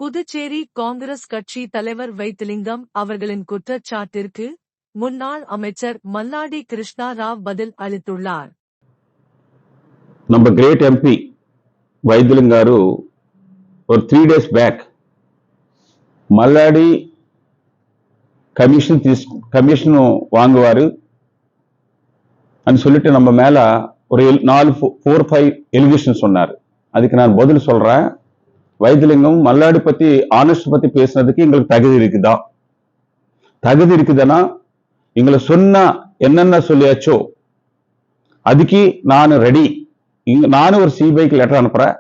புதுச்சேரி காங்கிரஸ் கட்சி தலைவர் வைத்திலிங்கம் அவர்களின் குற்றச்சாட்டிற்கு முன்னாள் அமைச்சர் மல்லாடி கிருஷ்ணா ராவ் பதில் அளித்துள்ளார். நம்ம கிரேட் ఎంపీ వైద్యలింగం గారు ஒரு 3 days பேக் மல்லாடி கமிஷன் வாங்குவாரு சொல்லிட்டு நம்ம மேல ஒரு 4-5 எலிகேஷன் சொன்னாரு. அதுக்கு நான் பதில் சொல்றேன். வைத்திலிங்கம் மல்லாடி பத்தி ஆனஸ்ட் பத்தி பேசுறதுக்கு எங்களுக்கு தகுதி இருக்குதா? தகுதி இருக்குதுன்னா எங்களை சொன்னா என்னென்ன சொல்லியாச்சோ அதுக்கு நான் ரெடி. நானும் ஒரு சிபிஐக்கு லெட்டர் அனுப்புறேன்.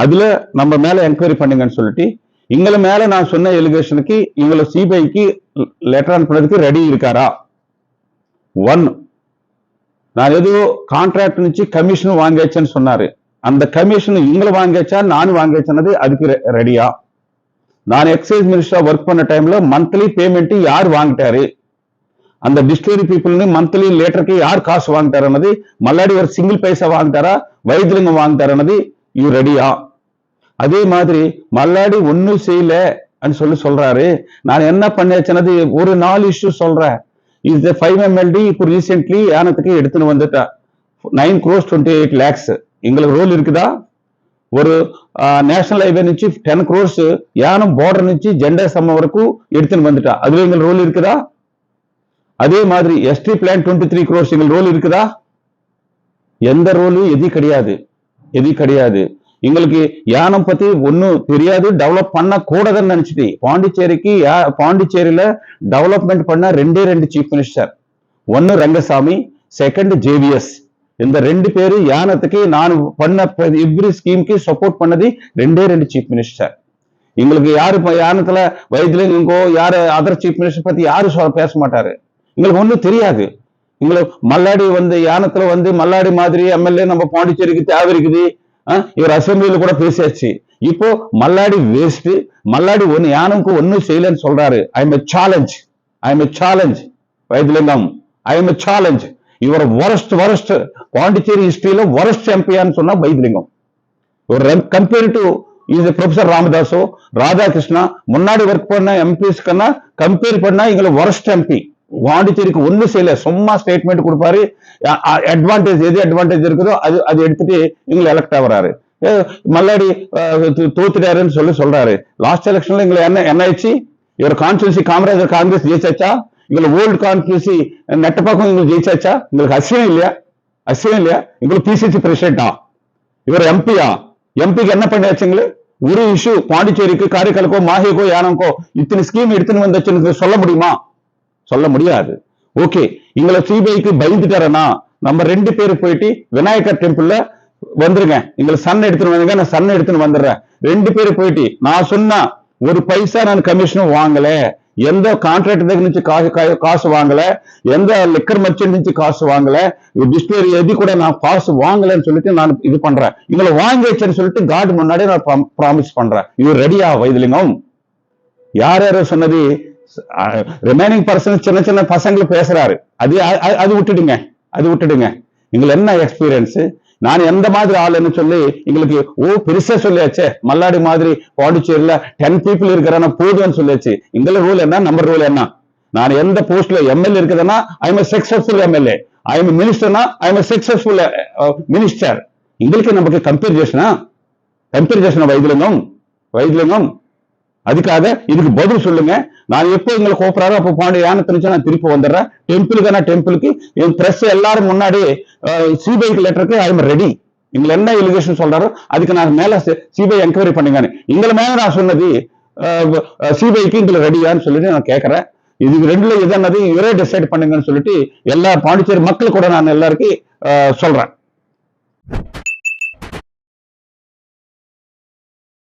அதுல நம்ம மேல என்கொயரி பண்ணுங்கன்னு சொல்லிட்டு எங்களை மேல நான் சொன்ன எலிகேஷனுக்கு எங்களை சிபிஐக்கு லெட்டர் அனுப்புறதுக்கு ரெடி இருக்காரா? 1 நான் ஏதோ கான்ட்ராக்ட் నుంచి கமிஷன் வாங்கியாச்சுன்னு சொன்னாரு. அந்த கமிஷன் எங்களை வாங்கியாச்சா நான் வாங்கியாச்சுன்னது அதுக்கு ரெடியா? நான் எக்ஸைஸ் மினிஸ்டரா ஒர்க் பண்ண டைம்ல மந்த்லி பேமெண்ட் யார் வாங்கிட்டாரு? அந்த டிஸ்டிலரி பீப்புள்னு மந்த்லி லேட்டருக்கு யார் காசு வாங்கிட்டாருன்னது மல்லாடி ஒரு சிங்கிள் பைசா வாங்கிட்டாரா வைத்திலிங்கம் வாங்கிட்டாருன்னது இவ் ரெடியா? அதே மாதிரி மல்லாடி ஒன்னும் செய்யல சொல்றாரு. நான் என்ன பண்ணியாச்சுன்னது ஒரு 4 இஷ்யூ சொல்றேன். இது 5 MLD இப்போ ரீசென்ட்லி யானத்துக்கு எடுத்துன்னு வந்துட்டா 9 crores 28 lakhs. எங்களுக்கு ரோல் இருக்குதா? ஒரு నేషనల్ హైవే నుంచి 10 crores యానం బోర్డర్ నుంచి జెండా సమ్మ వరకు எடுத்துன்னு வந்துட்டா. அதுல எங்களுக்கு ரோல் இருக்குதா? அதே மாதிரி எஸ்டி பிளான் 23 crores எங்களுக்கு ரோல் இருக்குதா? எந்த ரோலும் எது கிடையாது. எங்களுக்கு யானம் பத்தி ஒன்னும் தெரியாது, டெவலப் பண்ண கூடாதுன்னு நினைச்சிட்டு பாண்டிச்சேரியில டெவலப்மெண்ட் பண்ண 2 சீஃப் மினிஸ்டர். 1 ரங்கசாமி, 2 JVS. இந்த 2 பேரு யானத்துக்கு நான் பண்ண எவ்ரி ஸ்கீமுக்கு சப்போர்ட் பண்ணது 2 சீஃப் மினிஸ்டர். எங்களுக்கு யாரு யானத்துல வைத்திலிங்கோ யாரு அதர் சீஃப் மினிஸ்டர் பத்தி யாரு பேச மாட்டாரு. எங்களுக்கு ஒன்னும் தெரியாது. எங்களுக்கு மல்லாடி யானத்துல மல்லாடி மாதிரி எம்எல்ஏ நம்ம பாண்டிச்சேரிக்கு தேவை இருக்குது. இவர் அசம்பிளியில கூட பேசியாச்சு. இப்போ மல்லாடி வேஸ்ட், மல்லாடி யானுக்கு ஒன்னும் செய்யலன்னு சொல்றாரு. I am a challenge Vaithilingam. I am a challenge. இவர் worst பாண்டிச்சேரி ஹிஸ்டரியில worst எம்பியான்னு சொன்னா வைத்திலிங்கம். ஒரு கம்பேர் டு இது ப்ரொஃபசர் ராமதாஸோ ராதாகிருஷ்ணா முன்னாடி ஒர்க் பண்ண எம்பிஸ் கன்னா கம்பேர் பண்ணா எங்களை worst எம்பி. பாண்டிச்சேரிக்கு ஒன்னும் செய்யல, சும்மா ஸ்டேட்மெண்ட் கொடுப்பாரு. எது அட்வான்டேஜ் இருக்குதோ அது எடுத்துட்டு எங்களை எலெக்ட் ஆகுறாரு. மல்லாடி தோத்துட்டாருன்னு சொல்றாரு. லாஸ்ட் எலெக்ஷன்ல எங்களை என்ன ஆயிடுச்சு? இவர் கான்ஸ்டியூன்சி காமராஜர் காங்கிரஸ் ஜெயிச்சாச்சா? எங்களை ஓல்டு கான்ஸ்டியூன்சி நெட்டப்பாக்கம் எங்களுக்கு ஜெயிச்சாச்சா? எங்களுக்கு அசியம் இல்லையா? எங்களுக்கு பிசிசி பிரசிடென்டா? இவர் எம்பியா? எம்பிக்கு என்ன பண்ணியாச்சுங்களே? ஒரு இஷ்யூ பாண்டிச்சேரிக்கு காரைக்காலுக்கோ மாஹேக்கோ யானம்கோ இத்தனை ஸ்கீம் எடுத்துன்னு வந்துச்சுன்னு சொல்ல முடியுமா? சொல்ல முடியாது. ஓகே, எங்களை சிபிஐக்கு பயந்துட்டாரனா நம்ம 2 பேரு போயிட்டு விநாயகர் டெம்பிள்ல வந்துருங்க, எங்களை சன் எடுத்துன்னு வந்துங்க, நான் சன் எடுத்துன்னு வந்துடுறேன். 2 பேரு போயிட்டு நான் சொன்னா ஒரு பைசா நான் கமிஷனும் வாங்கல, எந்த கான்ட்ராக்ட் నుంచి காசு வாங்கல, எந்த லிக்கர் மர்ச்சன்ட் నుంచి காசு வாங்கல, டிஸ்டிலரி எது கூட நான் காசு வாங்கலன்னு சொல்லிட்டு நான் இது பண்றேன். எங்களை வாங்கிச்சேன்னு சொல்லிட்டு காட் முன்னாடி நான் ப்ராமிஸ் பண்றேன். இவர் ரெடியா வைத்திலிங்கம்? யாரோ சொன்னது ரிமைனிங் பர்சன் சின்ன பசங்களுக்கு பேசுறாரு. அது விட்டுடுங்க. எங்களுக்கு என்ன எக்ஸ்பீரியன்ஸ்? நான் எந்த மாதிரி ஆளுன்னு சொல்லி எங்களுக்கு பெருசா சொல்லியாச்சே. மல்லாடி மாதிரி பாண்டிச்சேரியில 10 people இருக்கிறான போதும்னு சொல்லியாச்சு. எங்களை ரூல் என்ன, நம்ம ரூல் என்ன? நான் எந்த போஸ்ட்ல எம்எல்ஏ இருக்குதுன்னா I am successful MLA, I am மினிஸ்டர்னா ஐ எம் சக்சஸ்ஃபுல் மினிஸ்டர். எங்களுக்கு நமக்கு கம்பேரிசன் வைத்திலிங்கம். அதுக்காக இதுக்கு பதில் சொல்லுங்க. நான் எப்போ எங்களை கூப்பிடாரோ அப்போ பாண்டி யானத்தினுச்சு நான் திருப்பி வந்துடுறேன். டெம்பிளுக்கு என் பிரஸ் எல்லாரும் முன்னாடி சிபிஐக்கு லெட்டருக்கு ஐ எம் ரெடி. எங்களை என்ன எலிகேஷன் சொல்றாரோ அதுக்கு நான் மேல சிபிஐ என்கொயரி பண்ணுங்க. எங்களை மேல நான் சொன்னது சிபிஐக்கு எங்களை ரெடியான்னு சொல்லிட்டு நான் கேட்கறேன். இதுக்கு 2ல எது என்னது இவரே டிசைட் பண்ணுங்கன்னு சொல்லிட்டு எல்லா பாண்டிச்சேரி மக்கள் கூட நான் எல்லாருக்கும் சொல்றேன்.